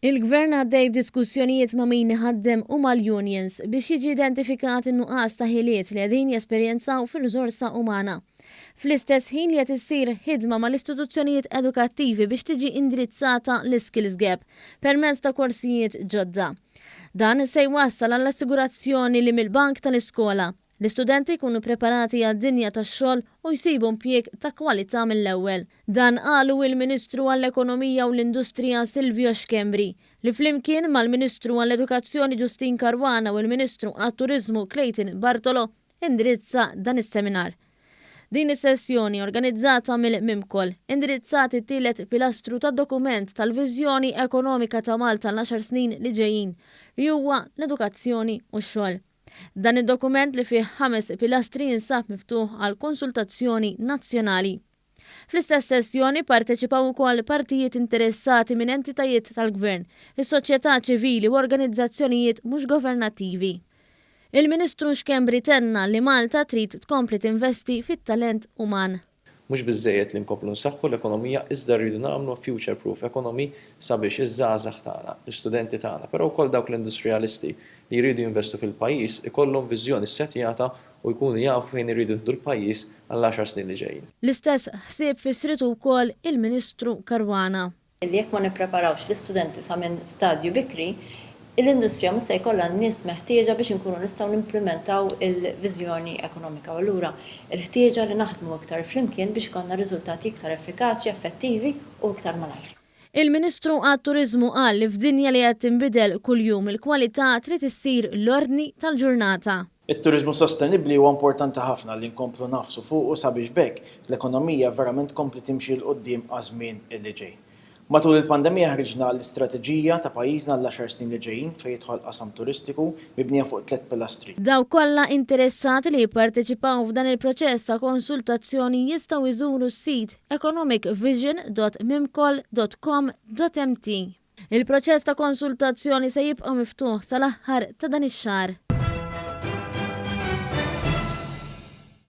Il-Gvern għaddej b'diskussjonijiet ma' min ħaddem u mal-unions biex jiġi identifikat in-nuqqas ta' ħiliet li qegħdin jesperjenzaw fir-riżorsa umana. Fl-istess ħin li qed issir ħidma mal-istituzzjonijiet edukattivi biex tiġi indirizzata l-skills gap permezz ta' korsijiet ġodda. Dan se jwassal għall-assigurazzjoni li mill-bank tal-iskola l-istudenti jkunu preparati għad-dinja tax-xogħol u jsibu impjieg ta' kwalità mill-ewwel. Dan qalu il-Ministru għall-Ekonomija u l-Industrija Silvio Xkembri li flimkien mal-Ministru għall-Edukazzjoni Ġustin Karwana u l-Ministru għat-Turiżmu Clayton Bartolo indirizza dan is-seminar. Din is-sessjoni organizzata mill-Mimkol indirizzat it-tielet pilastru tad-dokument tal-Viżjoni Ekonomika ta' Malta l-10 snin li ġejjin li huwa l-edukazzjoni u x-xogħol. Dan id-dokument li fih 5 pilastri jinsab miftuħ għal konsultazzjoni nazzjonali. Fl-istess sessjoni parteċipaw ukoll partijiet interessati minn entitajiet tal-Gvern, is-soċjetà ċivili u organizzazzjonijiet mhux governattivi. Il-Ministru Xkembri tenna li Malta trid tkompli tinvesti fit-talent uman. Mhux biżżejjed li nkomplu nsaħħu l-ekonomija iżda rridu nagħmlu future proof economy sabiex iż-żgħażagħ tagħna, l-istudenti tagħna, però wkoll dawk l-industrijalisti li jridu jinvestu fil-pajjiż ikollhom viżjoni setjata u jkunu jafu fejn iridu jieħdu l-pajjiż għall-10 snin li ġejjin. L-istess ħsieb fissritu wkoll il-Ministru Karwana. Jekk ma nippreparawx l-istudenti sa minn stadju bikri, l-industrija mhux se jkollha n-nies meħtieġa biex inkunu nistgħu nimplementaw il-viżjoni ekonomika. Allura l-ħtieġa li naħdmu iktar flimkien biex konna riżultati iktar effikaċi, effettivi u iktar malajr. Il-Ministru għat-Turiżmu qal li f'dinja li qed tinbidel kuljum il-kwalità trid issir l-ordni tal-ġurnata. Il-turizmu sostenibli huwa importanti ħafna li nkomplu nafsu fuq u sabiex bekk l-ekonomija verament kompli timxi l-qoddim għażmien illi ġej. Matul il-pandemija ħriġna l-istrateġija ta' pajjiżna l-10 snin li ġejjin fejn jidħol qasam turistiku mibnija fuq 3 pilastri. Daw kollha interessati li jipparteċipaw f'dan il-proċess ta' konsultazzjoni jistgħu jżuru s-sit economicvision.mimkol.com.mt. Il-proċess ta' konsultazzjoni se jibqa' miftuħ sal-aħħar ta' dan ix-xahar.